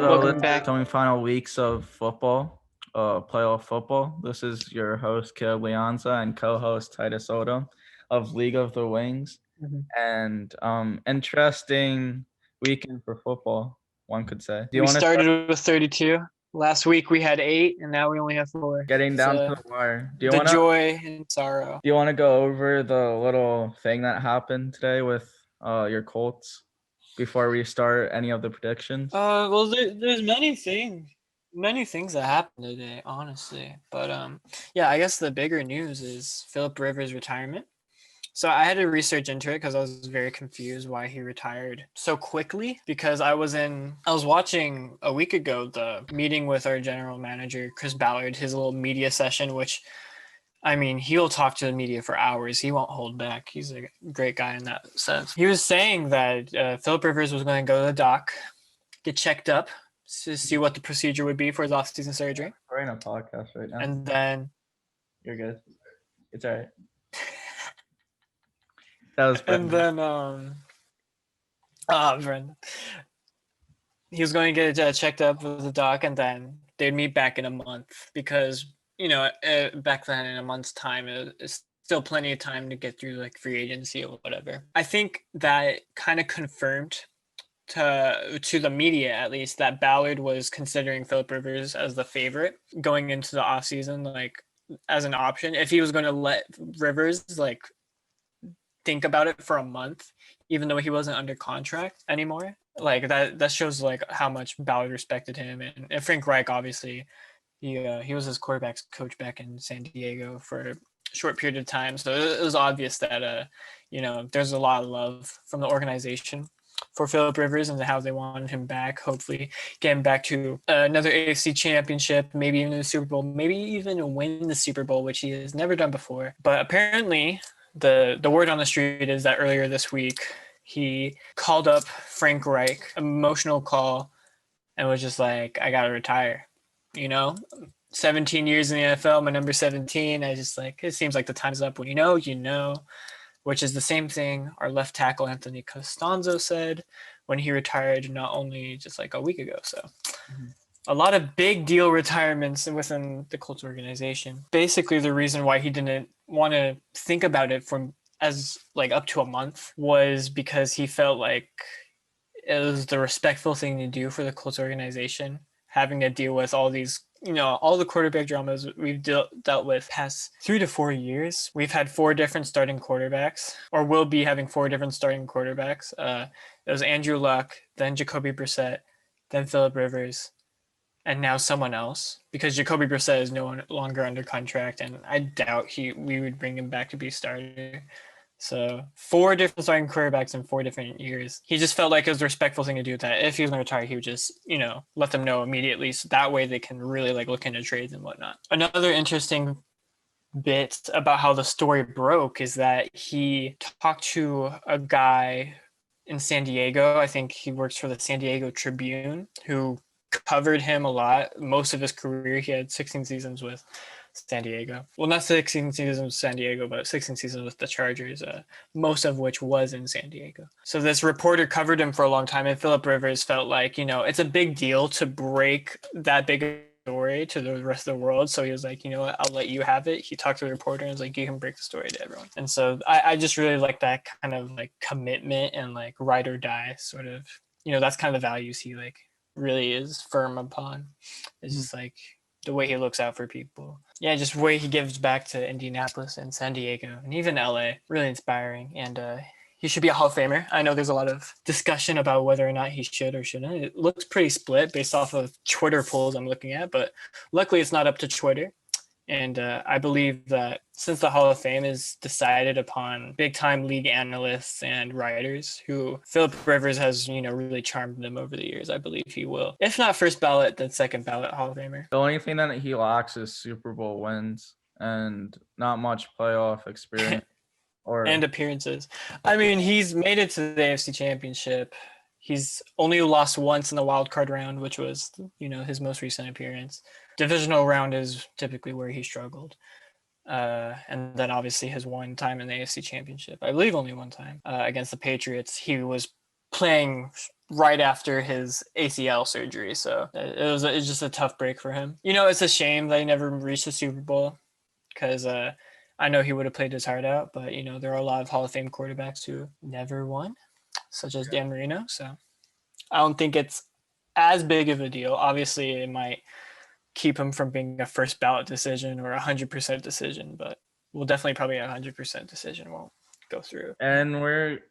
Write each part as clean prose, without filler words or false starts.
Hello, Welcome this is back. coming final weeks of football, playoff football. This is your host, Caleb Leonza, and co-host Titus Odom of League of the Wings. Mhm. And interesting weekend for football, one could say. Do you We want to start started with 32. Last week we had 8, and now we only have 4. getting It's down to the wire? the joy and sorrow. Do you want to go over the little thing that happened today with your Colts before we start any of the predictions? Well, there's many things that happened today, honestly. But yeah, I guess the bigger news is Phillip Rivers' retirement. So I had to research into it because I was very confused why he retired so quickly. Because I was watching a week ago the meeting with our general manager Chris Ballard, his little media session, which I mean, he'll talk to the media for hours. He won't hold back. He's a great guy in that sense. He was saying that Phillip Rivers was going to go to the doc, get checked up to see what the procedure would be for his off-season surgery. We're in a podcast right now. And then You're good. It's all right. That was and then Brendan. He was going to get checked up with the doc, and then they'd meet back in a month because back then in a month's time it's still plenty of time to get through like free agency or whatever. I think that kind of confirmed to the media, at least, that Ballard was considering Phillip Rivers as the favorite going into the offseason, like as an option. If he was going to let Rivers like think about it for a month, even though he wasn't under contract anymore, like that shows like how much Ballard respected him. And Frank Reich, obviously, he was his quarterback's coach back in San Diego for a short period of time, so it was obvious that there's a lot of love from the organization for Phillip Rivers and how they wanted him back. Hopefully, get him back to another AFC championship, maybe even the Super Bowl, maybe even win the Super Bowl, which he has never done before. But apparently, the word on the street is that earlier this week he called up Frank Reich, emotional call, and was just like, "I gotta retire." 17 years in the NFL, my number 17. I just like, it seems like the time's up. When you know, which is the same thing our left tackle Anthony Costanzo said when he retired not only just like a week ago. So a lot of big deal retirements within the Colts organization. Basically, the reason why he didn't want to think about it from as like up to a month was because he felt like it was the respectful thing to do for the Colts organization, having to deal with all these, all the quarterback dramas we've dealt with past 3 to 4 years. We've had 4 different starting quarterbacks, or will be having 4 different starting quarterbacks. It was Andrew Luck, then Jacoby Brissett, then Phillip Rivers, and now someone else, because Jacoby Brissett is no longer under contract, and I doubt we would bring him back to be starter. So 4 different starting quarterbacks in 4 different years. He just felt like it was a respectful thing to do that. If he was going to retire, he would just, let them know immediately. So that way they can really like look into trades and whatnot. Another interesting bit about how the story broke is that he talked to a guy in San Diego. I think he works for the San Diego Tribune, who covered him a lot. Most of his career, he had 16 seasons with San Diego. Well, not 16 seasons with San Diego, but 16 seasons with the Chargers, most of which was in San Diego. So this reporter covered him for a long time, and Phillip Rivers felt like, it's a big deal to break that big story to the rest of the world. So he was like, what, I'll let you have it. He talked to the reporter and was like, you can break the story to everyone. And so I just really like that kind of like commitment and like ride or die sort of, that's kind of the values he like really is firm upon. It's just like the way he looks out for people. Yeah, just the way he gives back to Indianapolis and San Diego and even LA. Really inspiring. And he should be a Hall of Famer. I know there's a lot of discussion about whether or not he should or shouldn't. It looks pretty split based off of Twitter polls I'm looking at, but luckily it's not up to Twitter. And I believe that since the Hall of Fame is decided upon big-time league analysts and writers, who Phillip Rivers has, really charmed them over the years, I believe he will. If not first ballot, then second ballot Hall of Famer. The only thing that he lacks is Super Bowl wins and not much playoff experience and appearances. I mean, he's made it to the AFC Championship. He's only lost once in the wild card round, which was, his most recent appearance. Divisional round is typically where he struggled. And then obviously his one time in the AFC Championship, I believe only one time, against the Patriots, he was playing right after his ACL surgery. So it's just a tough break for him. It's a shame that he never reached the Super Bowl because I know he would have played his heart out, but there are a lot of Hall of Fame quarterbacks who never won, such as Dan Marino. So I don't think it's as big of a deal. Obviously, it might keep him from being a first ballot decision or 100% decision, but we'll definitely probably a 100% decision won't go through. And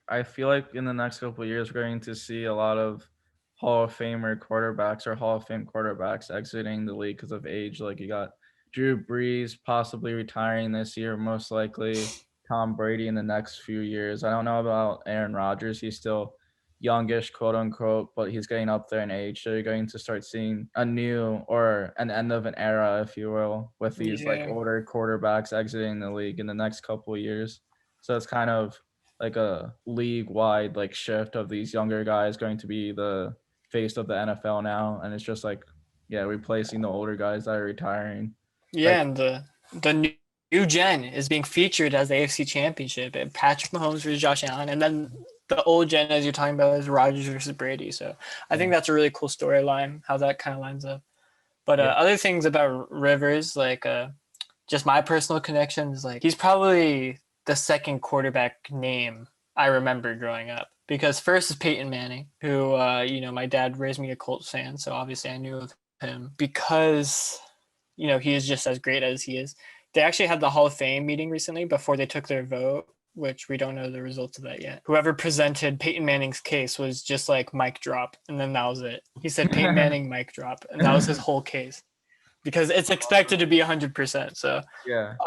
I feel like in the next couple of years, we're going to see a lot of Hall of Famer quarterbacks or Hall of Fame quarterbacks exiting the league because of age. Like you got Drew Brees possibly retiring this year, most likely Tom Brady in the next few years. I don't know about Aaron Rodgers. He's still youngish, quote unquote, but he's getting up there in age. So you're going to start seeing a new or an end of an era, if you will, with these like older quarterbacks exiting the league in the next couple of years. So it's kind of like a league-wide like shift of these younger guys going to be the face of the NFL now, and it's just like replacing the older guys that are retiring. Yeah, and the new gen is being featured as the AFC Championship, and Patrick Mahomes versus Josh Allen, and then the old gen, as you're talking about, is Rodgers versus Brady. So I think that's a really cool storyline, how that kind of lines up. But other things about Rivers, like just my personal connections, like he's probably the second quarterback name I remember growing up. Because first is Peyton Manning, who, my dad raised me a Colts fan, so obviously I knew of him because, he is just as great as he is. They actually had the Hall of Fame meeting recently before they took their vote, which we don't know the results of that yet. Whoever presented Peyton Manning's case was just like mic drop, and then that was it. He said Peyton Manning mic drop, and that was his whole case. Because it's expected to be 100%. So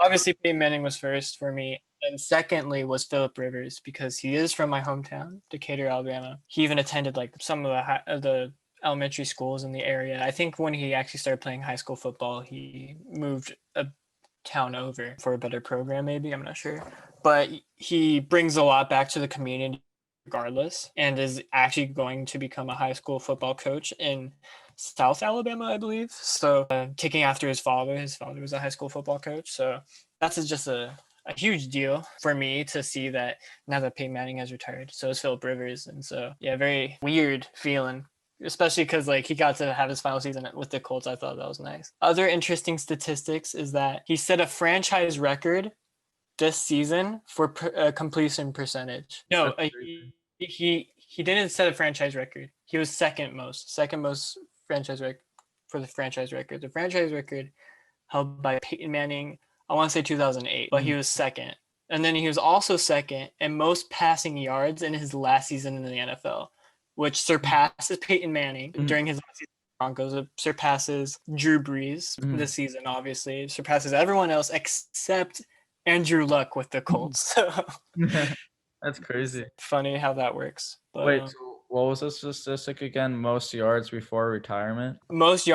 obviously Peyton Manning was first for me. And secondly was Phillip Rivers because he is from my hometown, Decatur, Alabama. He even attended like some of the elementary schools in the area. I think when he actually started playing high school football, he moved a town over for a better program, maybe. I'm not sure. But he brings a lot back to the community regardless and is actually going to become a high school football coach in South Alabama, I believe. So taking after his father was a high school football coach. So that's just a huge deal for me to see that now that Peyton Manning has retired. So is Phillip Rivers. And so, very weird feeling, especially because like he got to have his final season with the Colts. I thought that was nice. Other interesting statistics is that he set a franchise record this season for completion percentage. No, he didn't set a franchise record. He was second most franchise record for the franchise record. The franchise record held by Peyton Manning, I want to say 2008, but he was second. And then he was also second in most passing yards in his last season in the NFL, which surpasses Peyton Manning during his last season in the Broncos. It surpasses Drew Brees this season, obviously. It surpasses everyone else except Andrew Luck with the Colts. That's crazy. It's funny how that works. But, wait, so what was the statistic again? Most yards before retirement? Most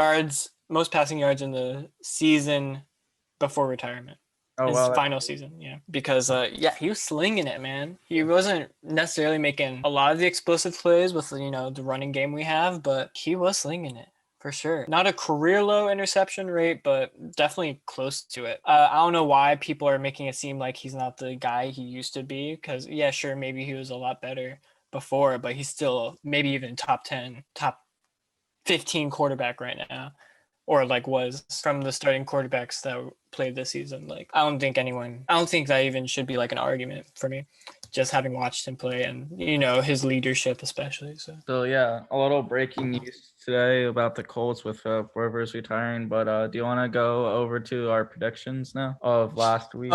passing yards in the season before retirement. His final season, because he was slinging it, man. He wasn't necessarily making a lot of the explosive plays with the running game we have, but he was slinging it for sure. Not a career low interception rate, but definitely close to it. I don't know why people are making it seem like he's not the guy he used to be, because sure, maybe he was a lot better before, but he's still maybe even top 10, top 15 quarterback right now. Or like was from the starting quarterbacks that played this season. Like I don't think that even should be like an argument for me, just having watched him play and his leadership especially. So a little breaking news today about the Colts with Rivers retiring. But do you want to go over to our predictions now of last week?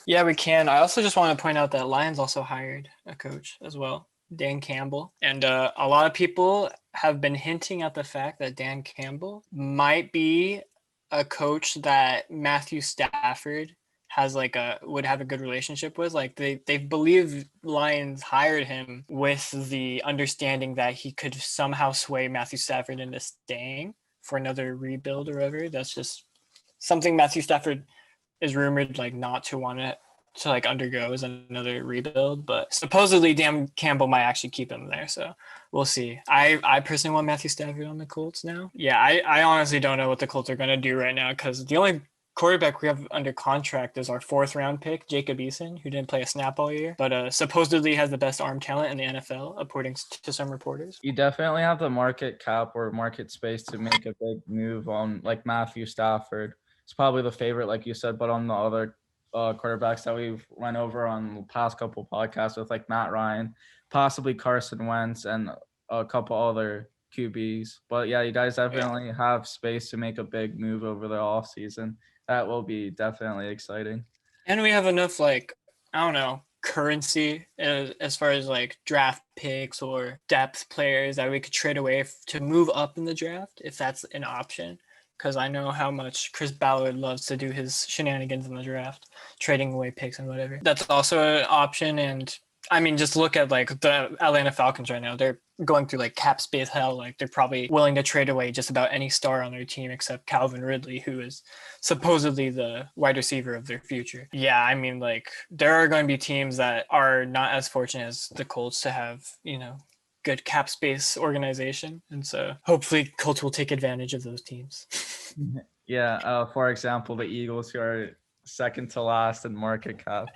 Yeah, we can. I also just want to point out that Lions also hired a coach as well, Dan Campbell, and a lot of people have been hinting at the fact that Dan Campbell might be a coach that Matthew Stafford would have a good relationship with. Like they believe Lions hired him with the understanding that he could somehow sway Matthew Stafford into staying for another rebuild or whatever. That's just something Matthew Stafford is rumored not to want to undergo as another rebuild, but supposedly Dan Campbell might actually keep him there. So we'll see. I personally want Matthew Stafford on the Colts now. Yeah, I honestly don't know what the Colts are going to do right now because the only quarterback we have under contract is our 4th-round pick, Jacob Eason, who didn't play a snap all year, but supposedly has the best arm talent in the NFL, according to some reporters. You definitely have the market cap or market space to make a big move on, like Matthew Stafford. It's probably the favorite, like you said, but on the other quarterbacks that we've run over on the past couple podcasts with, like Matt Ryan, possibly Carson Wentz, and a couple other QBs. But yeah, you guys definitely have space to make a big move over the off season. That will be definitely exciting. And we have enough, like, I don't know, currency as far as like draft picks or depth players that we could trade away to move up in the draft if that's an option. Because I know how much Chris Ballard loves to do his shenanigans in the draft, trading away picks and whatever. That's also an option. And I mean, just look at like the Atlanta Falcons right now. They're going through like cap space hell. Like they're probably willing to trade away just about any star on their team except Calvin Ridley, who is supposedly the wide receiver of their future. Yeah, I mean, like there are going to be teams that are not as fortunate as the Colts to have, good cap space organization. And so hopefully Colts will take advantage of those teams. Yeah, for example, the Eagles, who are second to last in market cap.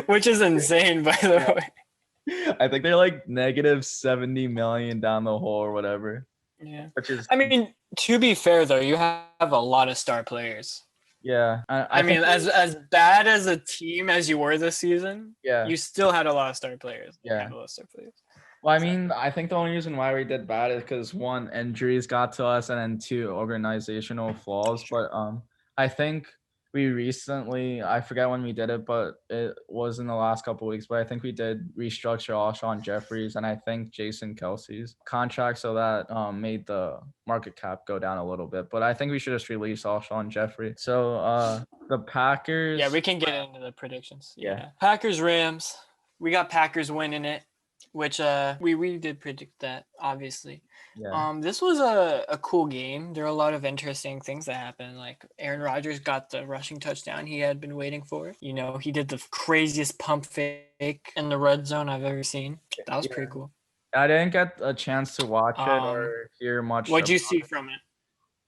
Which is insane, by the way. I think they're like negative 70 million down the hole or whatever. Yeah. Which is, I mean, to be fair though, you have a lot of star players. Yeah. I mean, as bad as a team as you were this season, yeah, you still had a lot of star players. Yeah. Had a lot of star players. Well, I mean, I think the only reason why we did bad is because 1, injuries got to us, and then 2, organizational flaws. But I think we recently, I forget when we did it, but it was in the last couple of weeks, but I think we did restructure Alshon Jeffries and I think Jason Kelsey's contract, so that made the market cap go down a little bit. But I think we should just release Alshon Jeffrey. So the Packers. Yeah, we can get into the predictions. Yeah. Packers Rams. We got Packers winning it, which we did predict that, obviously. Yeah. This was a cool game. There are a lot of interesting things that happened. Like Aaron Rodgers got the rushing touchdown he had been waiting for. He did the craziest pump fake in the red zone I've ever seen. That was pretty cool. I didn't get a chance to watch it or hear much. What'd you see from it?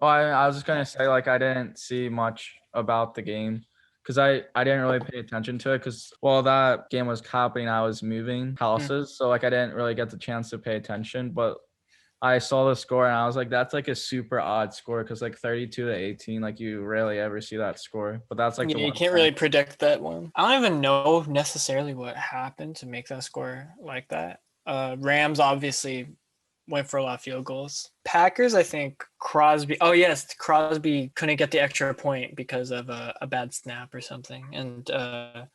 Oh, I was just gonna say, like, I didn't see much about the game because I didn't really pay attention to it because while that game was happening, I was moving houses, so like I didn't really get the chance to pay attention. But I saw the score and I was like, that's like a super odd score because like 32-18, like you rarely ever see that score. But that's like you can't really predict that one. I don't even know necessarily what happened to make that score like that. Rams obviously went for a lot of field goals. Packers, I think Crosby. Oh yes, Crosby couldn't get the extra point because of a bad snap or something, and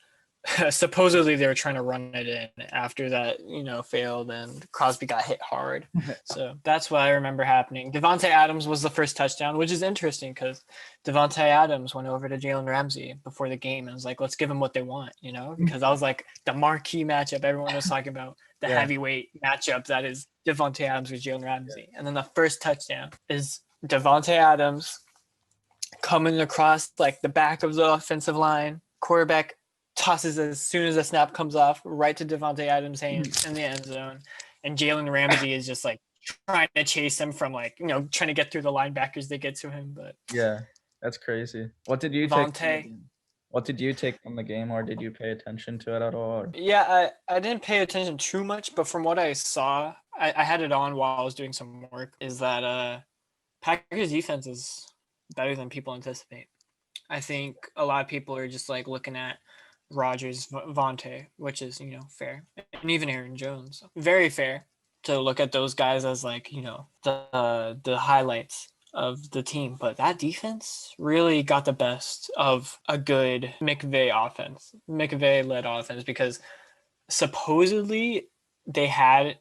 supposedly they were trying to run it in after that, failed, and Crosby got hit hard. So that's what I remember happening. Devontae Adams was the first touchdown, which is interesting because Devontae Adams went over to Jalen Ramsey before the game and was like, let's give them what they want, because that was like the marquee matchup everyone was talking about, the heavyweight matchup that is Devontae Adams with Jalen Ramsey. And then the first touchdown is Devontae Adams coming across like the back of the offensive line, quarterback tosses as soon as the snap comes off right to Devontae Adams' hands in the end zone, and Jalen Ramsey is just like trying to chase him from trying to get through the linebackers that get to him. But yeah, that's crazy. What did you take? What did you take from the game, or did you pay attention to it at all? Or? Yeah, I didn't pay attention too much, but from what I saw, I had it on while I was doing some work. Is that Packers defense is better than people anticipate. I think a lot of people are just like looking at Rodgers, Vontae, which is, fair. And even Aaron Jones. Very fair to look at those guys as like, the highlights of the team. But that defense really got the best of a good McVay led offense, because supposedly they had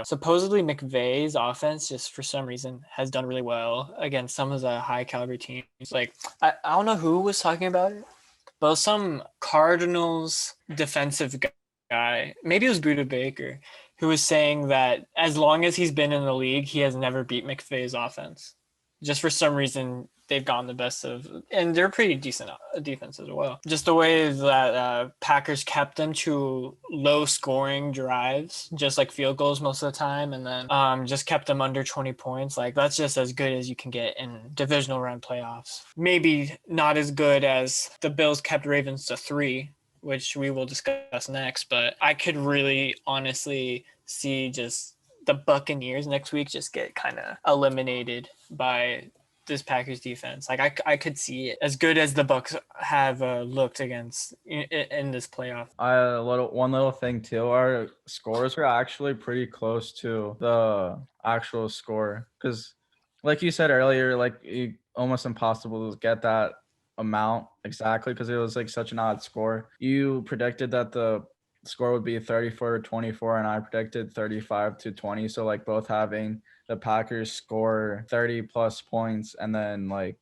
supposedly McVay's offense just for some reason has done really well against some of the high caliber teams. Like I don't know who was talking about it, but some Cardinals defensive guy, maybe it was Buda Baker, who was saying that as long as he's been in the league, he has never beat McVay's offense. Just for some reason, they've gotten the best of, and they're pretty decent defense as well. Just the way that Packers kept them to low scoring drives, just like field goals most of the time, and then just kept them under 20 points. Like that's just as good as you can get in divisional round playoffs. Maybe not as good as the Bills kept Ravens to 3, which we will discuss next, but I could really honestly see just the Buccaneers next week just get kind of eliminated by this Packers defense. Like I could see it as good as the Bucs have looked against in this playoff. One little thing too. Our scores are actually pretty close to the actual score because, like you said earlier, like almost impossible to get that amount exactly because it was like such an odd score. You predicted that the score would be 34-24, and I predicted 35-20. So like both having the Packers score 30 plus points and then like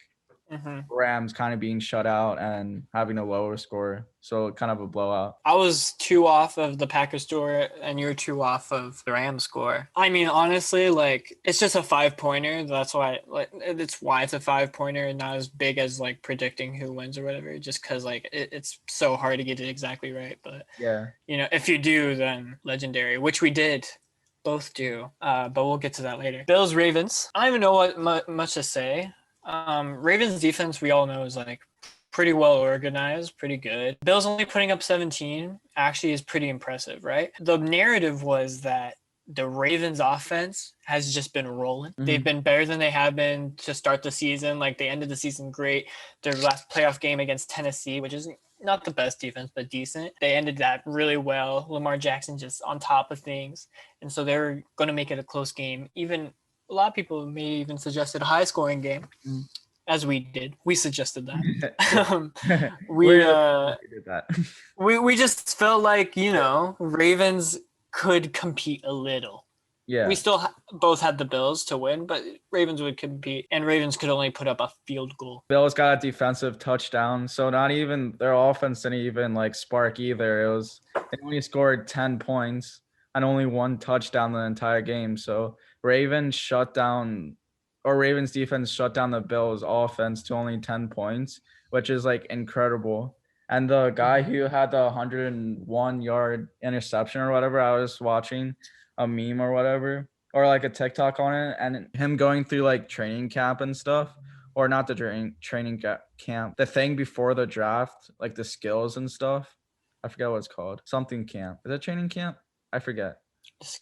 Rams kind of being shut out and having a lower score. So kind of a blowout. I was 2 off of the Packers score and you're 2 off of the Rams score. I mean, honestly, like it's just a 5-pointer. That's why it's a 5-pointer and not as big as like predicting who wins or whatever, just because like it's so hard to get it exactly right. But yeah, if you do, then legendary, which we did both do. But we'll get to that later. Bills Ravens. I don't even know what much to say. Ravens defense, we all know, is like pretty well organized, pretty good. Bills only putting up 17 actually is pretty impressive, right? The narrative was that the Ravens offense has just been rolling. Mm-hmm. They've been better than they have been to start the season. Like they ended the season great. Their last playoff game against Tennessee, which is not the best defense, but decent. They ended that really well. Lamar Jackson just on top of things. And so they're going to make it a close game. Even a lot of people may even suggested a high-scoring game, as we did. We suggested that. we did that. we just felt like Ravens could compete a little. Yeah, we still both had the Bills to win, but Ravens would compete, and Ravens could only put up a field goal. Bills got a defensive touchdown, so not even their offense didn't even like spark either. They only scored 10 points and only 1 touchdown the entire game. So Ravens defense shut down the Bills offense to only 10 points, which is like incredible. And the guy who had the 101-yard interception or whatever, I was watching a meme or whatever, or like a TikTok on it, and him going through like training camp and stuff, or not the training camp, the thing before the draft, like the skills and stuff. I forget what it's called. Something camp. Is it training camp? I forget.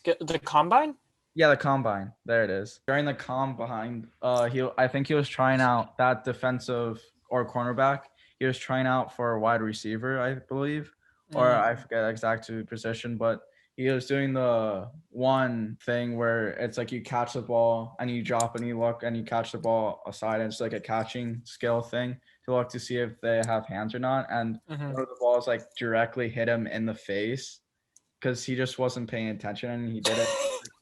The combine? Yeah, the combine. There it is. During the combine, I think he was trying out that defensive or cornerback. He was trying out for a wide receiver, I believe, or I forget the exact position, but he was doing the one thing where it's like you catch the ball and you drop and you look and you catch the ball aside, and it's like a catching skill thing to look to see if they have hands or not. And one of the balls like directly hit him in the face because he just wasn't paying attention and he did it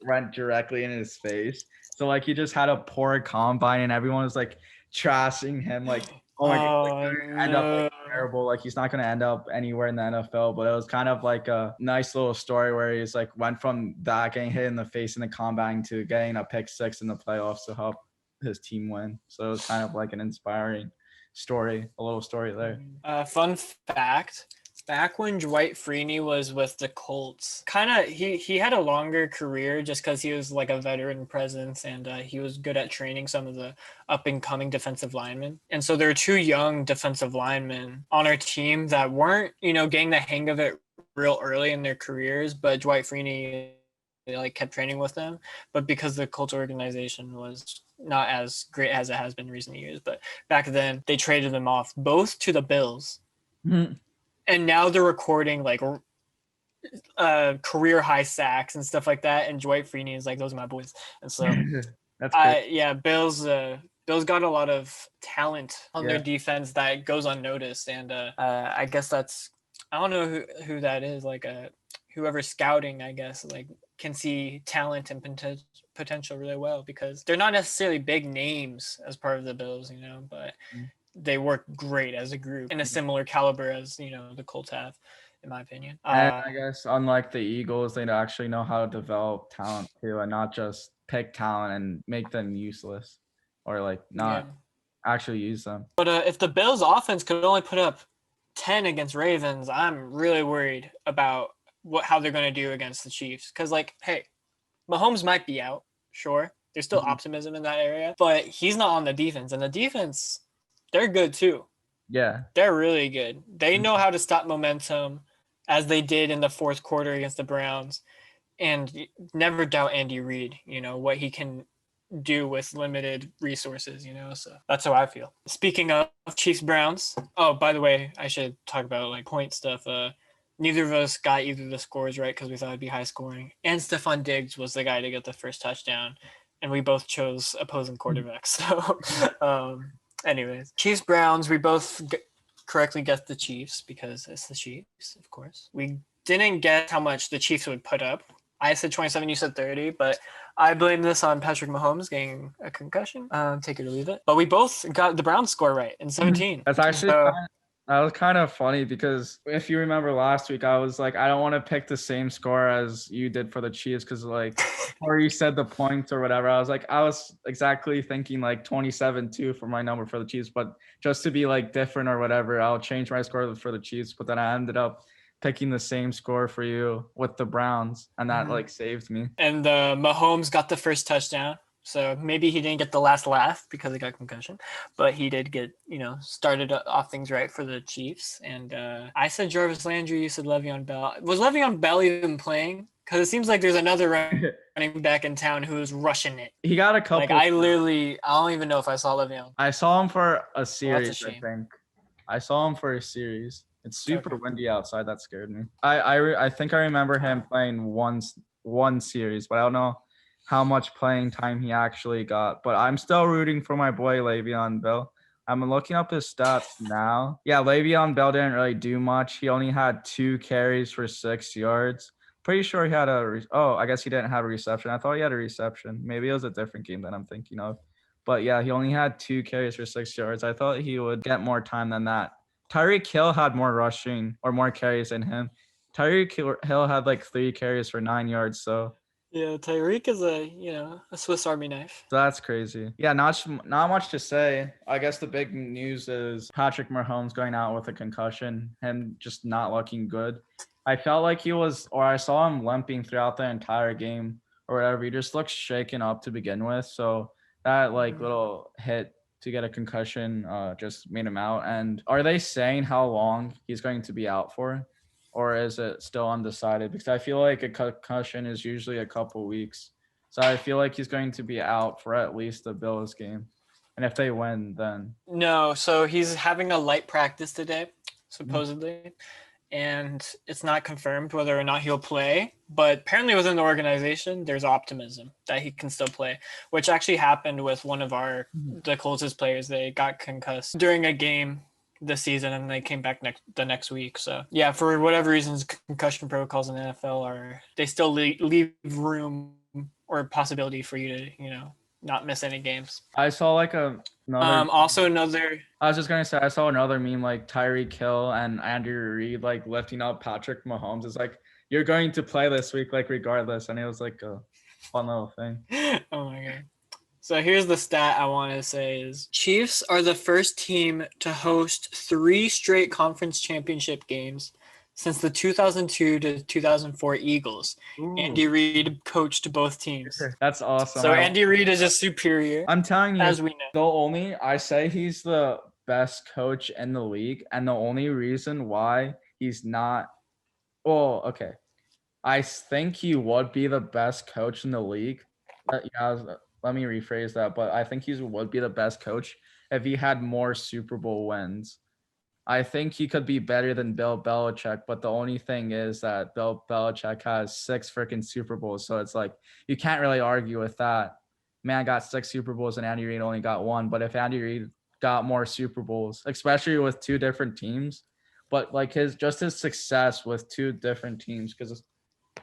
went directly in his face. So like he just had a poor combine and everyone was like trashing him like, oh my god, like, end up like terrible. Like he's not gonna end up anywhere in the NFL. But it was kind of like a nice little story where he's like went from that getting hit in the face in the combine to getting a pick 6 in the playoffs to help his team win. So it was kind of like an inspiring story, a little story there. Fun fact. Back when Dwight Freeney was with the Colts, he had a longer career just because he was like a veteran presence and he was good at training some of the up-and-coming defensive linemen. And so there were 2 young defensive linemen on our team that weren't, getting the hang of it real early in their careers, but Dwight Freeney like kept training with them. But because the Colts organization was not as great as it has been in recent years, but back then they traded them off both to the Bills. Mm-hmm. And now they're recording like career high sacks and stuff like that. And Dwight Freeney is like, those are my boys. And so, Bills got a lot of talent on their defense that goes unnoticed. And I guess I don't know who that is. Like whoever's scouting, I guess, like can see talent and potential really well because they're not necessarily big names as part of the Bills, but they work great as a group in a similar caliber as the Colts have, in my opinion. And I guess unlike the Eagles, they actually know how to develop talent too, and not just pick talent and make them useless. or like Yeah. not actually use them. But if the Bills offense could only put up 10 against Ravens, I'm really worried about how they're going to do against the Chiefs. Because, like, hey, Mahomes might be out, sure. There's still optimism in that area, but he's not on the defense. And the defense, they're good too. Yeah. They're really good. They know how to stop momentum, as they did in the fourth quarter against the Browns. And never doubt Andy Reid, what he can do with limited resources, so that's how I feel. Speaking of Chiefs Browns, oh, by the way, I should talk about like point stuff. Neither of us got either of the scores right because we thought it'd be high scoring, and Stephon Diggs was the guy to get the first touchdown, and we both chose opposing quarterbacks. So anyways, Chiefs Browns, we both correctly guessed the Chiefs because it's the Chiefs, of course. We didn't guess how much the Chiefs would put up. I said 27, you said 30, but I blame this on Patrick Mahomes getting a concussion. Take it or leave it. But we both got the Browns score right in 17. That's actually that was kind of funny because if you remember last week, I was like, I don't want to pick the same score as you did for the Chiefs because like, or you said the points or whatever. I was exactly thinking like 27-2 for my number for the Chiefs, but just to be like different or whatever, I'll change my score for the Chiefs. But then I ended up picking the same score for you with the Browns, and that like saved me. And Mahomes got the first touchdown. So maybe he didn't get the last laugh because he got concussion, but he did get, started off things right for the Chiefs. And I said Jarvis Landry, you said Le'Veon Bell. Was Le'Veon Bell even playing? Because it seems like there's another running back in town who's rushing it. He got a couple. Like I don't even know if I saw Le'Veon. I saw him for a series, a I think. I saw him for a series. It's super windy outside. That scared me. I think I remember him playing one series, but I don't know how much playing time he actually got. But I'm still rooting for my boy Le'Veon Bell. I'm looking up his stats now. Yeah, Le'Veon Bell didn't really do much. He only had 2 carries for 6 yards. Pretty sure he had I guess he didn't have a reception. I thought he had a reception. Maybe it was a different game that I'm thinking of. But yeah, he only had 2 carries for 6 yards. I thought he would get more time than that. Tyreek Hill had more rushing or more carries than him. Tyreek Hill had like 3 carries for 9 yards. So yeah, Tyreek is a Swiss Army knife. So that's crazy. Yeah, not much to say. I guess the big news is Patrick Mahomes going out with a concussion, him just not looking good. I felt like I saw him limping throughout the entire game or whatever. He just looked shaken up to begin with. So that like little hit to get a concussion just made him out. And are they saying how long he's going to be out for? Or is it still undecided? Because I feel like a concussion is usually a couple weeks. So I feel like he's going to be out for at least the Bills game. And if they win, then. No, so he's having a light practice today, supposedly. And it's not confirmed whether or not he'll play. But apparently within the organization, there's optimism that he can still play, which actually happened with one of the closest players. They got concussed during a game this season, and they came back the next week. So yeah, for whatever reasons, concussion protocols in the NFL they still leave room or possibility for you to not miss any games. I saw like another. I was just gonna say I saw another meme like Tyreek Hill and Andy Reid like lifting up Patrick Mahomes. It's like you're going to play this week like regardless, and it was like a fun little thing. Oh my god. So here's the stat I want to say is Chiefs are the first team to host 3 straight conference championship games since the 2002 to 2004 Eagles. Ooh. Andy Reid coached both teams. That's awesome. So Andy Reid is just superior. I'm telling you, as we know. I say he's the best coach in the league, and the only reason why he's not, okay. I think he would be the best coach in the league. Let me rephrase that, but I think he would be the best coach if he had more Super Bowl wins. I think he could be better than Bill Belichick, but the only thing is that Bill Belichick has 6 freaking Super Bowls, so it's like you can't really argue with that. Man got 6 Super Bowls and Andy Reid only got 1, but if Andy Reid got more Super Bowls, especially with 2 different teams, but like his success with 2 different teams, because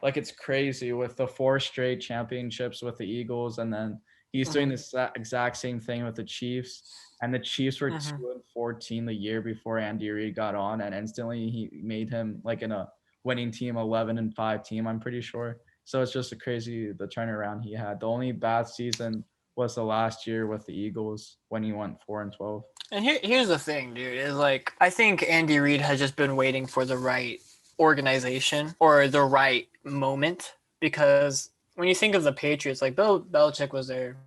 it's crazy with the 4 straight championships with the Eagles, and then he's doing this exact same thing with the Chiefs. And the Chiefs were 2-14 the year before Andy Reid got on, and instantly he made him like in a winning team, 11-5 team, I'm pretty sure. So it's just the turnaround he had. The only bad season was the last year with the Eagles when he went 4-12. And here's the thing, dude, is like I think Andy Reid has just been waiting for the right organization or the right moment, because when you think of the Patriots, like Bill Belichick was there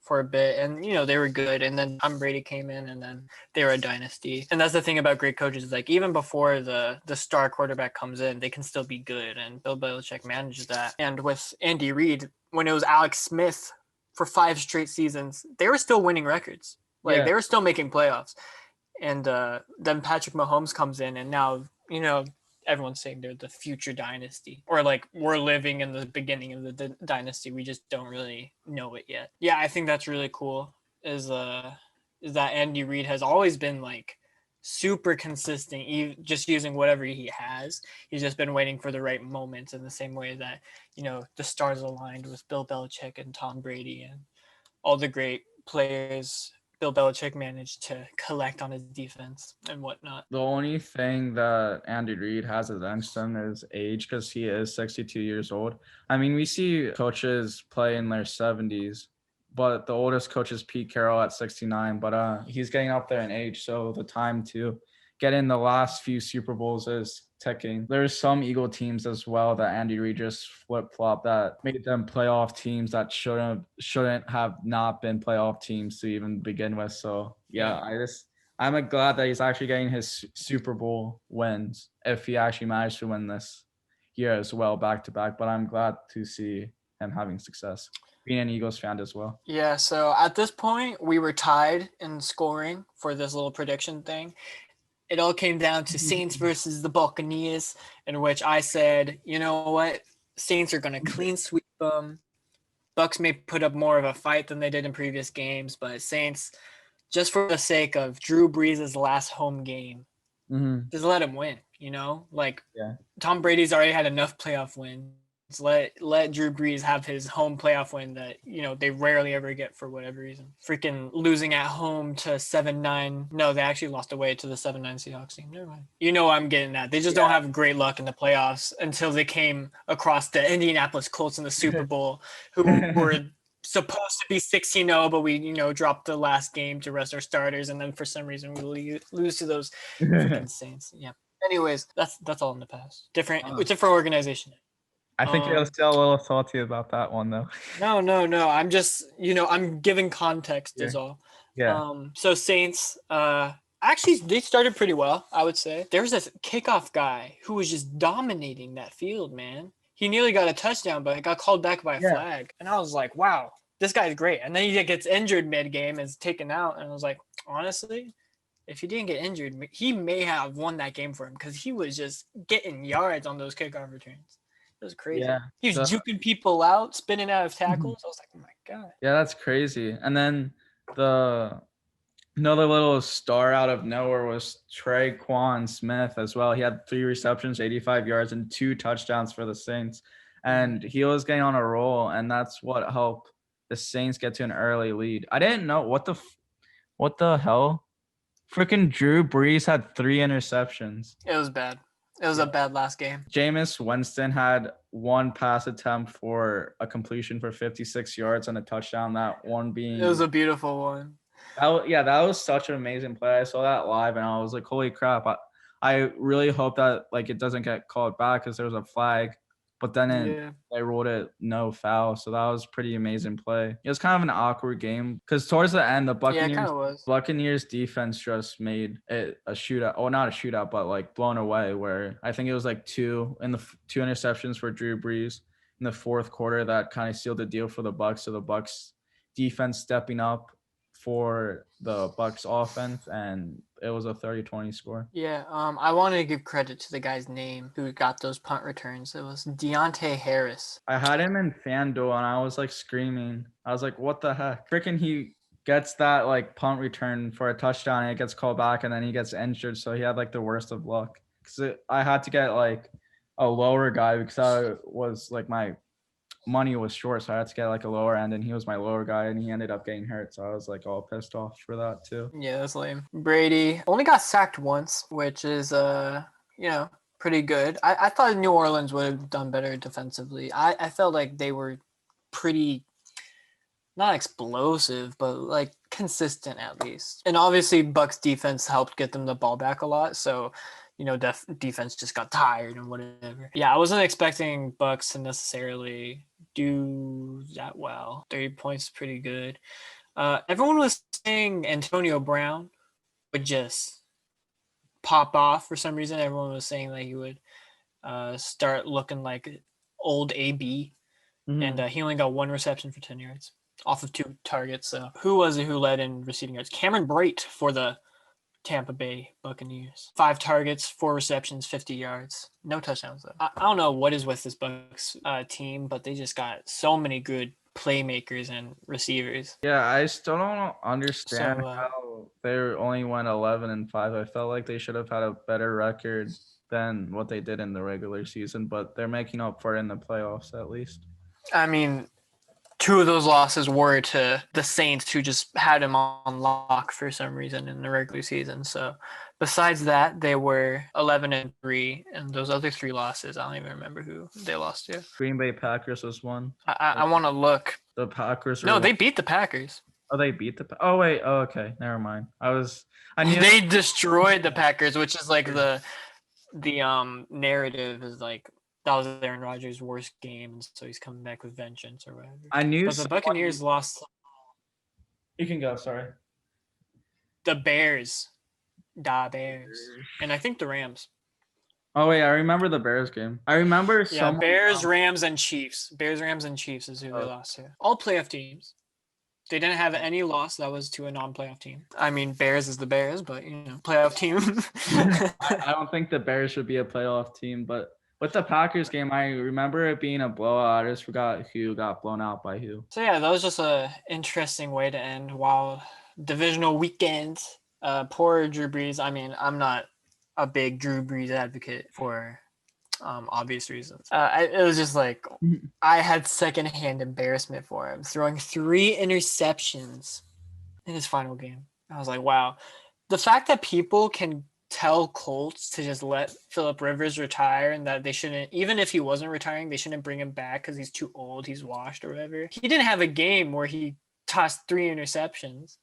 for a bit, and they were good, and then Tom Brady came in, and then they were a dynasty. And that's the thing about great coaches, is like even before the star quarterback comes in, they can still be good, and Bill Belichick manages that. And with Andy Reid, when it was Alex Smith for 5 straight seasons, they were still winning records. Like they were still making playoffs. And then Patrick Mahomes comes in, and now everyone's saying they're the future dynasty, or like we're living in the beginning of the dynasty. We just don't really know it yet. Yeah, I think that's really cool. Is that Andy Reid has always been like super consistent, just using whatever he has. He's just been waiting for the right moments, in the same way that the stars aligned with Bill Belichick and Tom Brady and all the great players Bill Belichick managed to collect on his defense and whatnot. The only thing that Andy Reid has against him is age, because he is 62 years old. I mean, we see coaches play in their 70s, but the oldest coach is Pete Carroll at 69. But he's getting up there in age, so the time to get in the last few Super Bowls is ticking. There's some Eagle teams as well that Andy Reid just flip-flop that made them playoff teams that shouldn't have not been playoff teams to even begin with. So yeah. I'm glad that he's actually getting his Super Bowl wins, if he actually managed to win this year as well, back to back. But I'm glad to see him having success, being an Eagles fan as well. Yeah, so at this point, we were tied in scoring for this little prediction thing. It all came down to Saints versus the Buccaneers, in which I said, you know what? Saints are going to clean sweep them. Bucs may put up more of a fight than they did in previous games, but Saints, just for the sake of Drew Brees' last home game, just let him win, Tom Brady's already had enough playoff wins. Let Drew Brees have his home playoff win that, they rarely ever get for whatever reason. Freaking losing at home to 7-9. No, they actually lost away to the 7-9 Seahawks team. Never mind. I'm getting at. They just don't have great luck in the playoffs until they came across the Indianapolis Colts in the Super Bowl, who were supposed to be 16-0, but we, dropped the last game to rest our starters, and then for some reason we lose to those freaking Saints. Yeah. Anyways, that's all in the past. Different organization. I think you're still a little salty about that one, though. No. I'm just, I'm giving context is all. Yeah. So Saints, actually, they started pretty well, I would say. There was this kickoff guy who was just dominating that field, man. He nearly got a touchdown, but it got called back by a flag. And I was like, wow, this guy's great. And then he gets injured mid-game and is taken out. And I was like, honestly, if he didn't get injured, he may have won that game for him, because he was just getting yards on those kickoff returns. It was crazy. Yeah, he was juking people out, spinning out of tackles. I was like, oh my God. Yeah, that's crazy. And then another little star out of nowhere was Tre'Quan Smith as well. He had 3 receptions, 85 yards, and 2 touchdowns for the Saints. And he was getting on a roll, and that's what helped the Saints get to an early lead. I didn't know what the hell. Freaking Drew Brees had 3 interceptions. It was bad. It was a bad last game. Jameis Winston had 1 pass attempt for a completion for 56 yards and a touchdown. That one being... It was a beautiful one. That was such an amazing play. I saw that live, and I was like, holy crap. I really hope that it doesn't get called back, because there was a flag. But then they ruled it no foul. So that was pretty amazing play. It was kind of an awkward game, because towards the end, the Buccaneers defense just made it a shootout. Oh, not a shootout, but blown away, where I think it was 2 interceptions for Drew Brees in the fourth quarter that kind of sealed the deal for the Bucs. So the Bucs defense stepping up for the Bucs offense, and it was a 30-20 score. Yeah, I wanted to give credit to the guy's name who got those punt returns. It was Deontay Harris. I had him in FanDuel, and I was screaming. I was like, what the heck? Freaking he gets that punt return for a touchdown, and it gets called back, and then he gets injured. So he had the worst of luck. Because I had to get a lower guy, because I was my money was short, so I had to get a lower end, and he was my lower guy, and he ended up getting hurt. So I was all pissed off for that too. Yeah, that's lame. Brady only got sacked once, which is pretty good. I thought New Orleans would have done better defensively. I felt like they were pretty not explosive, but like consistent at least. And obviously, Bucks defense helped get them the ball back a lot. So, defense just got tired and whatever. Yeah, I wasn't expecting Bucks to necessarily do that well. 30 points is pretty good. Everyone was saying Antonio Brown would just pop off for some reason. Everyone was saying that he would start looking like old AB. And he only got 1 reception for 10 yards off of 2 targets. So who was it who led in receiving yards? Cameron Brate for the Tampa Bay Buccaneers. 5 targets, 4 receptions, 50 yards. No touchdowns, though. I don't know what is with this Bucs team, but they just got so many good playmakers and receivers. Yeah, I still don't understand how they only went 11-5. I felt like they should have had a better record than what they did in the regular season, but they're making up for it in the playoffs at least. I mean, 2 of those losses were to the Saints, who just had him on lock for some reason in the regular season. So besides that, they were 11-3, and those other 3 losses, I don't even remember who they lost to. Green Bay Packers was one. I want to look. The Packers. No, they beat the Packers. Oh, they beat the. Oh wait. Oh, okay. Never mind. I knew they destroyed the Packers, which is like the narrative is like that was Aaron Rodgers' worst game, and so he's coming back with vengeance or whatever. I knew. But the Buccaneers lost. You can go. Sorry. The Bears. And I think the Rams. Oh wait, I remember the Bears game. I remember. Yeah, Bears, Rams, and Chiefs. Bears, Rams, and Chiefs is who they lost to. All playoff teams. They didn't have any loss that was to a non-playoff team. I mean, Bears is the Bears, but playoff team. I don't think the Bears should be a playoff team, but with the Packers game, I remember it being a blowout. I just forgot who got blown out by who. So yeah, that was just a interesting way to end while divisional weekend. Poor Drew Brees. I mean, I'm not a big Drew Brees advocate for obvious reasons. It was just like I had secondhand embarrassment for him, throwing 3 interceptions in his final game. I was like, wow. The fact that people can tell Colts to just let Phillip Rivers retire and that they shouldn't, even if he wasn't retiring, they shouldn't bring him back because he's too old, he's washed or whatever. He didn't have a game where he tossed 3 interceptions.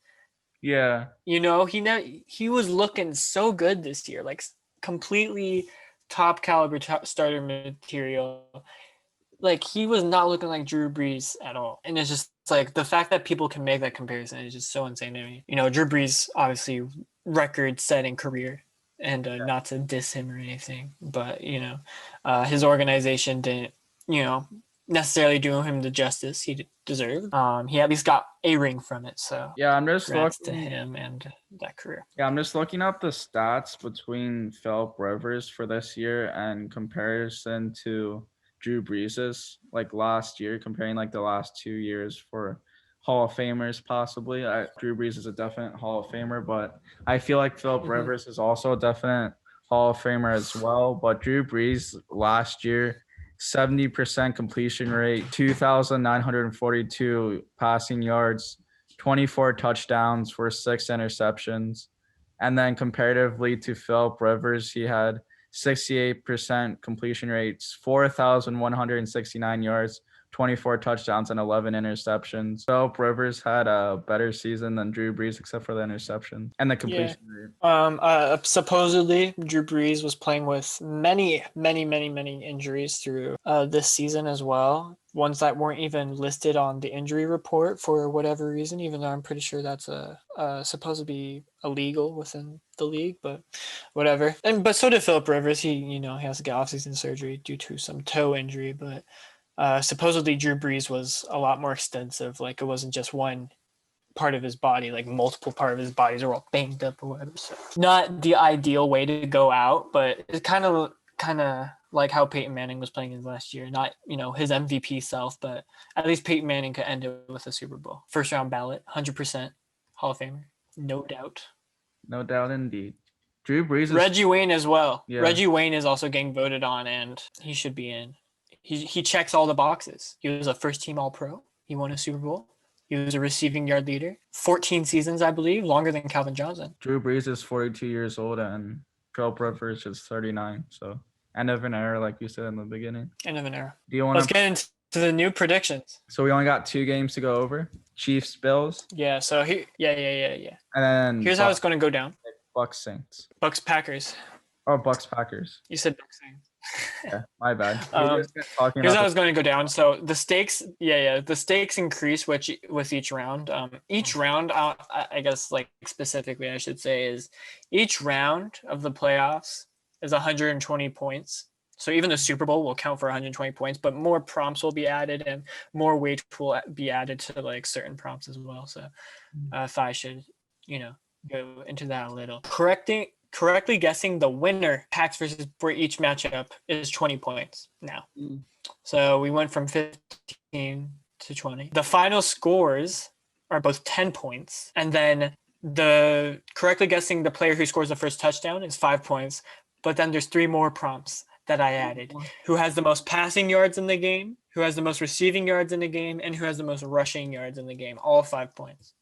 Yeah. He was looking so good this year, like completely top caliber starter material. Like he was not looking like Drew Brees at all. And it's just like the fact that people can make that comparison is just so insane to me. Drew Brees obviously record-setting career, and not to diss him or anything, but his organization didn't necessarily do him the justice he deserved. He at least got a ring from it, so yeah, I'm just looking to him and that career. Yeah, I'm just looking up the stats between Phillip Rivers for this year and comparison to Drew Brees's like last year, comparing like the last 2 years for Hall of Famers possibly. Drew Brees is a definite Hall of Famer, but I feel like Phillip Rivers is also a definite Hall of Famer as well. But Drew Brees last year, 70% completion rate, 2,942 passing yards, 24 touchdowns for 6 interceptions. And then comparatively to Phillip Rivers, he had 68% completion rates, 4,169 yards, 24 touchdowns, and 11 interceptions. Phillip Rivers had a better season than Drew Brees, except for the interception and the completion rate. Supposedly, Drew Brees was playing with many injuries through this season as well. Ones that weren't even listed on the injury report for whatever reason, even though I'm pretty sure that's supposed to be illegal within the league, but whatever. But so did Phillip Rivers. He has to get offseason surgery due to some toe injury, but supposedly Drew Brees was a lot more extensive. Like it wasn't just one part of his body, like multiple part of his bodies are all banged up or whatever. So not the ideal way to go out, but it's kind of like how Peyton Manning was playing his last year. Not, his MVP self, but at least Peyton Manning could end it with a Super Bowl. First round ballot, 100% Hall of Famer. No doubt. No doubt indeed. Drew Brees. Reggie Wayne as well. Yeah. Reggie Wayne is also getting voted on, and he should be in. He checks all the boxes. He was a first-team All-Pro. He won a Super Bowl. He was a receiving yard leader. 14 seasons, I believe, longer than Calvin Johnson. Drew Brees is 42 years old, and Phillip Rivers is 39, so end of an era, like you said in the beginning. End of an era. Do you want Let's get into the new predictions. So we only got 2 games to go over. Chiefs, Bills, Yeah. So yeah. and then Here's how it's going to go down. Bucks, Saints. Bucks, Packers. Oh, Bucks, Packers. You said Bucks, Saints. Yeah, my bad. We were just talking Here's about how it's going to go down. So the stakes, the stakes increase with each round. Each round, I guess, like specifically, I should say, is each round of the playoffs is 120 points. So even the Super Bowl will count for 120 points, but more prompts will be added and more weight will be added to like certain prompts as well. So if I should, go into that a little. Correctly guessing the winner Packs versus for each matchup is 20 points now. So we went from 15 to 20. The final scores are both 10 points. And then the correctly guessing the player who scores the first touchdown is 5 points. But then there's 3 more prompts that I added. Who has the most passing yards in the game, who has the most receiving yards in the game, and who has the most rushing yards in the game. All 5 points.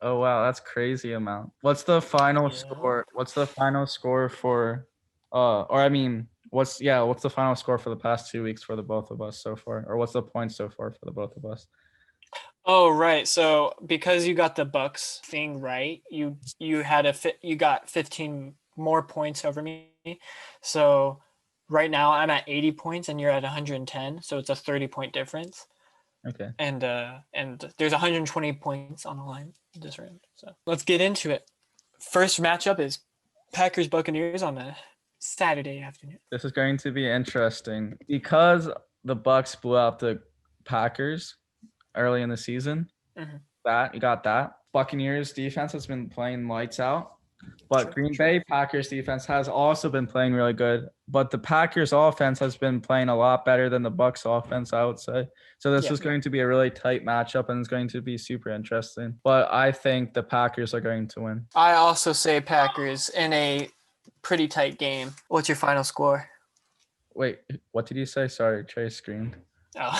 Oh wow, that's crazy amount. What's the final score? What's the final score for what's the final score for the past 2 weeks for the both of us so far? Or what's the points so far for the both of us? Oh right, so because you got the Bucks thing right, you got 15 more points over me. So right now I'm at 80 points and you're at 110, so it's a 30-point difference. Okay. And there's 120 points on the line this round. So let's get into it. First matchup is Packers Buccaneers on a Saturday afternoon. This is going to be interesting because the Bucks blew out the Packers early in the season. You got that. Buccaneers defense has been playing lights out. But Green Bay Packers defense has also been playing really good. But the Packers offense has been playing a lot better than the Bucks offense, I would say. So this is going to be a really tight matchup and it's going to be super interesting. But I think the Packers are going to win. I also say Packers in a pretty tight game. What's your final score? Wait, what did you say? Sorry, Trey screamed. Oh.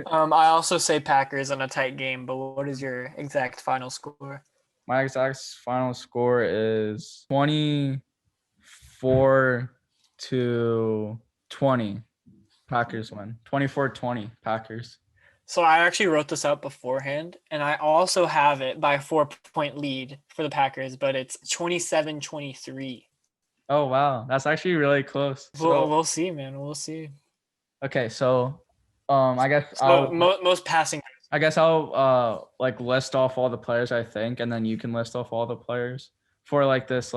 I also say Packers in a tight game, but what is your exact final score? My exact final score is 24-20. Packers win. 24-20 Packers. So I actually wrote this out beforehand, and I also have it by a 4-point lead for the Packers, but it's 27-23. Oh, wow. That's actually really close. So, we'll see, man. We'll see. Okay, so I guess most passing. I guess I'll list off all the players I think, and then you can list off all the players for like this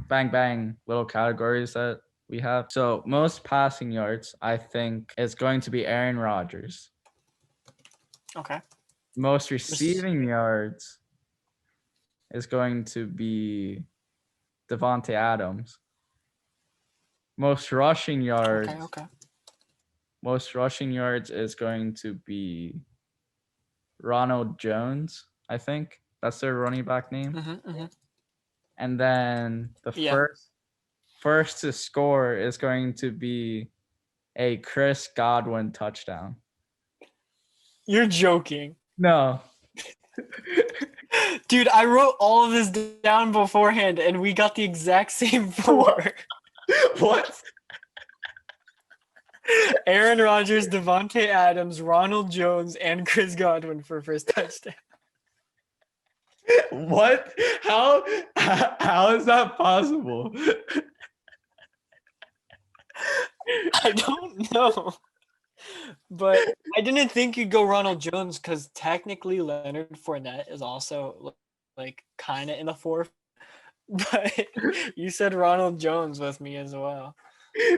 bang bang little categories that we have. So most passing yards, I think, is going to be Aaron Rodgers. Okay. Most receiving yards is going to be Devontae Adams. Most rushing yards. Okay. Most rushing yards is going to be Ronald Jones, I think. That's their running back name. And then the first to score is going to be a Chris Godwin touchdown. You're joking. No. Dude, I wrote all of this down beforehand and we got the exact same 4. What? Aaron Rodgers, Devontae Adams, Ronald Jones, and Chris Godwin for first touchdown. What? How is that possible? I don't know. But I didn't think you'd go Ronald Jones because technically Leonard Fournette is also like kind of in the 4th. But you said Ronald Jones with me as well.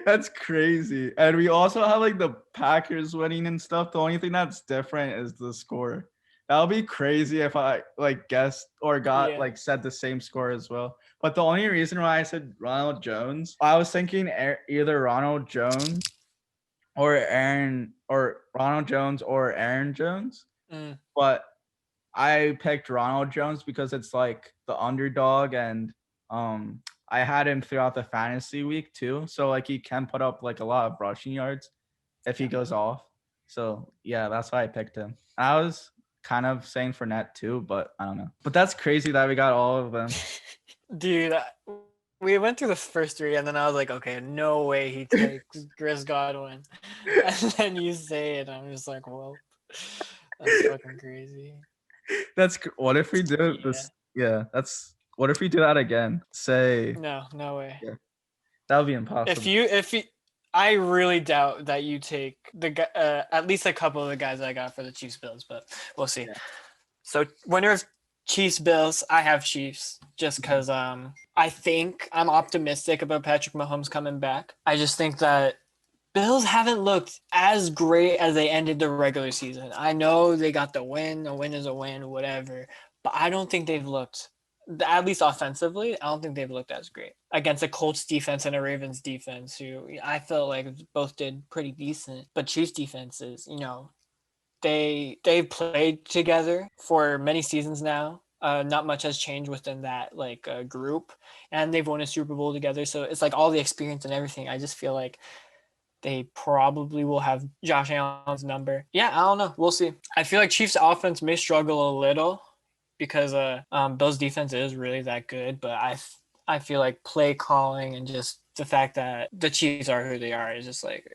That's crazy. And we also have like the Packers winning and stuff. The only thing that's different is the score. That would be crazy if I guessed or got said the same score as well. But the only reason why I said Ronald Jones, I was thinking either Ronald Jones or Aaron Jones. But I picked Ronald Jones because it's like the underdog and I had him throughout the fantasy week too. So like he can put up like a lot of rushing yards if he goes off. So yeah, that's why I picked him. I was kind of saying Fournette too, but I don't know. But that's crazy that we got all of them. Dude, we went through the first 3 and then I was like, okay, no way he takes Chris Godwin. And then you say it, I'm just like, well, that's fucking crazy. What if we do this? Yeah, what if we do that again? Say, No way. yeah, that would be impossible. If you, I really doubt that you take at least a couple of the guys I got for the Chiefs Bills, but we'll see. Yeah. So winner of Chiefs Bills, I have Chiefs just because I think I'm optimistic about Patrick Mahomes coming back. I just think that Bills haven't looked as great as they ended the regular season. I know they got the win. A win is a win, whatever. But I don't think they've looked, at least offensively, I don't think they've looked as great against a Colts defense and a Ravens defense, who I felt like both did pretty decent. But Chiefs defenses, they've played together for many seasons now. Not much has changed within that group, and they've won a Super Bowl together. So it's like all the experience and everything. I just feel like they probably will have Josh Allen's number. Yeah, I don't know. We'll see. I feel like Chiefs offense may struggle a little because Bills defense is really that good, but I feel like play calling and just the fact that the Chiefs are who they are is just like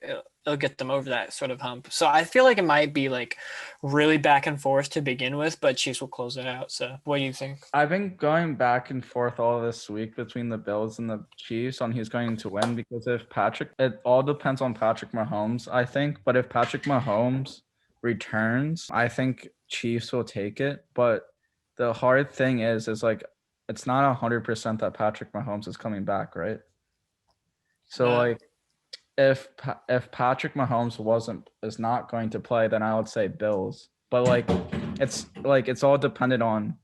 it'll get them over that sort of hump. So I feel like it might be like really back and forth to begin with, but Chiefs will close it out. So what do you think? I've been going back and forth all this week between the Bills and the Chiefs on who's going to win because it all depends on Patrick Mahomes, I think. But if Patrick Mahomes returns, I think Chiefs will take it. But the hard thing is like it's not 100% that Patrick Mahomes is coming back, right? So like if Patrick Mahomes is not going to play, then I would say Bills. But it's all dependent on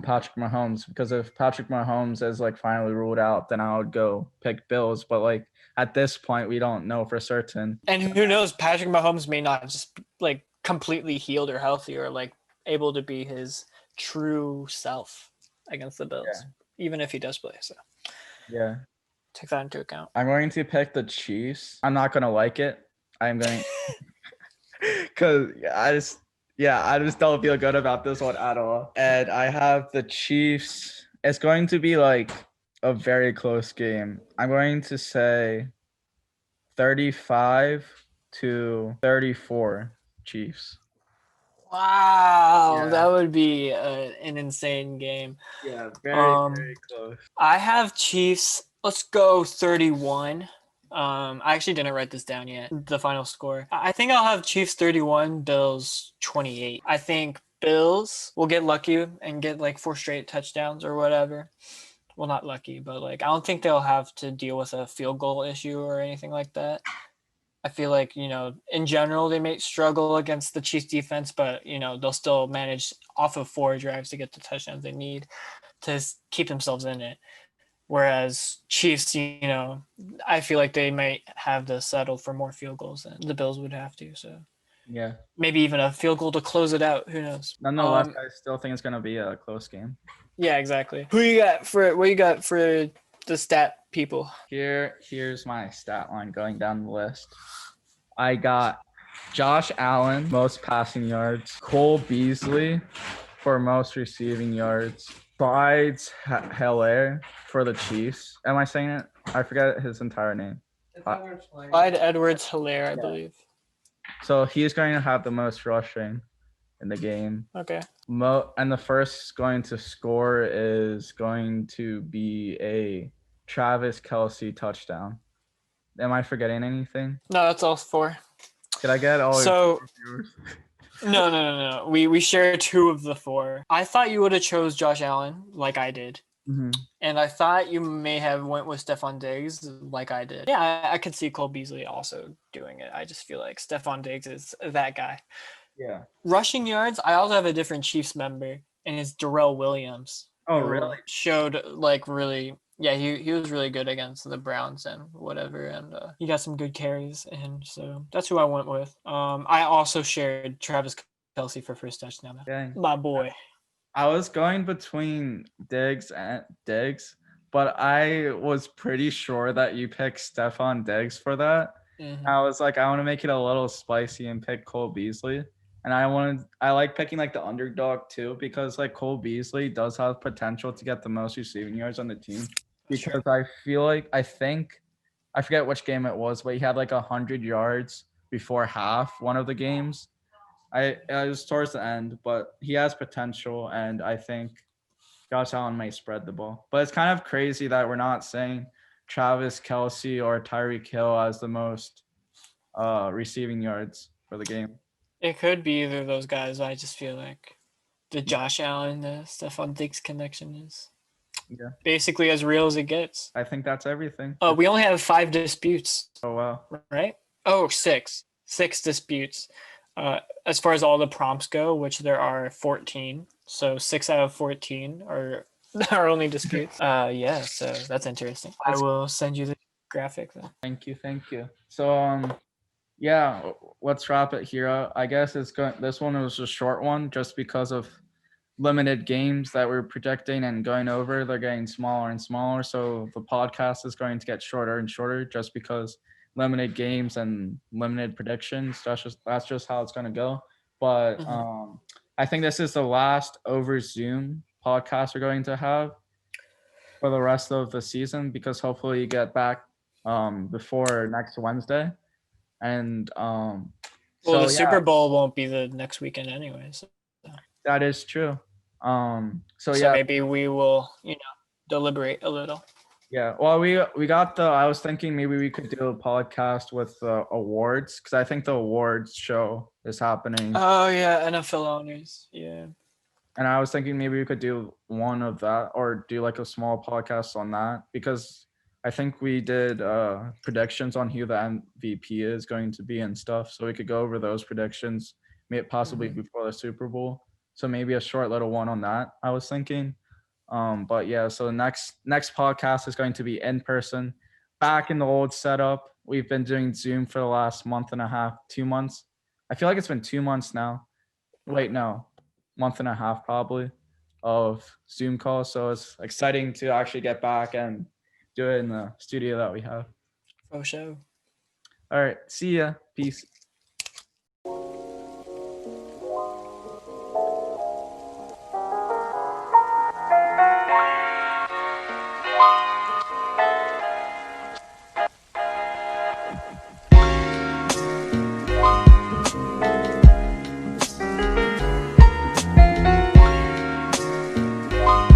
Patrick Mahomes, because if Patrick Mahomes is like finally ruled out, then I would go pick Bills. But like at this point, we don't know for certain. And who knows? Patrick Mahomes may not just like completely healed or healthy or like able to be his true self against the Bills, even if he does play. So yeah, take that into account. I'm going to pick the Chiefs. I'm not gonna like it. I'm going because I just don't feel good about this one at all. And I have the Chiefs. It's going to be like a very close game. I'm going to say 35-34 Chiefs. Wow, that would be an insane game. Yeah, very close. I have Chiefs. Let's go 31. I actually didn't write this down yet, the final score. I think I'll have Chiefs 31, Bills 28. I think Bills will get lucky and get like 4 straight touchdowns or whatever. Well, not lucky, but like I don't think they'll have to deal with a field goal issue or anything like that. I feel like, in general, they may struggle against the Chiefs defense, but, they'll still manage off of 4 drives to get the touchdowns they need to keep themselves in it. Whereas Chiefs, I feel like they might have to settle for more field goals than the Bills would have to. So yeah, maybe even a field goal to close it out. Who knows? Nonetheless, I still think it's going to be a close game. Yeah, exactly. What you got for the stat people? Here's my stat line going down the list. I got Josh Allen, most passing yards. Cole Beasley for most receiving yards. Clyde Hilaire for the Chiefs. Am I saying it? I forget his entire name. Clyde Edwards-Hilaire, I believe. So he's going to have the most rushing in the game. Okay. And the first going to score is going to be a Travis Kelce touchdown. Am I forgetting anything? No, that's all 4. Did I get all so yours? No. We share 2 of the 4. I thought you would have chose Josh Allen like I did. Mm-hmm. And I thought you may have went with Stephon Diggs like I did. Yeah, I could see Cole Beasley also doing it. I just feel like Stephon Diggs is that guy. Yeah. Rushing yards, I also have a different Chiefs member, and it's Darrell Williams. Oh, really? Showed like really, yeah, he was really good against the Browns and whatever, and he got some good carries, and so that's who I went with. I also shared Travis Kelce for first touchdown. Dang. My boy. I was going between Diggs, but I was pretty sure that you picked Stephon Diggs for that. Mm-hmm. I was like, I want to make it a little spicy and pick Cole Beasley. And I like picking like the underdog too, because like Cole Beasley does have potential to get the most receiving yards on the team. Because I feel like I forget which game it was, but he had like 100 yards before half one of the games. It was towards the end, but he has potential, and I think Josh Allen may spread the ball. But it's kind of crazy that we're not saying Travis Kelce or Tyreek Hill as the most receiving yards for the game. It could be either of those guys. I just feel like the Josh Allen, the Stephon Diggs connection is Yeah, basically as real as it gets. I think that's everything. We only have 5 disputes, Oh wow. right? Oh, 6. 6 disputes. As far as all the prompts go, which there are 14. So 6 out of 14 are our only disputes. Yeah, so that's interesting. I will send you the graphic then. Thank you. So yeah, let's wrap it here. I guess it's going. This one was a short one, just because of limited games that we're projecting and going over. They're getting smaller and smaller, so the podcast is going to get shorter and shorter, just because limited games and limited predictions. That's just how it's going to go. But I think this is the last over Zoom podcast we're going to have for the rest of the season, because hopefully you get back before next Wednesday. And well, the Super Bowl won't be the next weekend anyway. So. That is true. So maybe we will, deliberate a little. Yeah. Well, we got I was thinking maybe we could do a podcast with awards, because I think the awards show is happening. Oh yeah, NFL honors. Yeah. And I was thinking maybe we could do one of that, or do like a small podcast on that, because I think we did predictions on who the MVP is going to be and stuff. So we could go over those predictions, maybe possibly before the Super Bowl. So maybe a short little one on that, I was thinking. But yeah, so the next podcast is going to be in person, back in the old setup. We've been doing Zoom for the last month and a half, 2 months. I feel like it's been 2 months now. Wait, no, month and a half probably of Zoom calls. So it's exciting to actually get back and do it in the studio that we have. For sure. All right. See ya. Peace.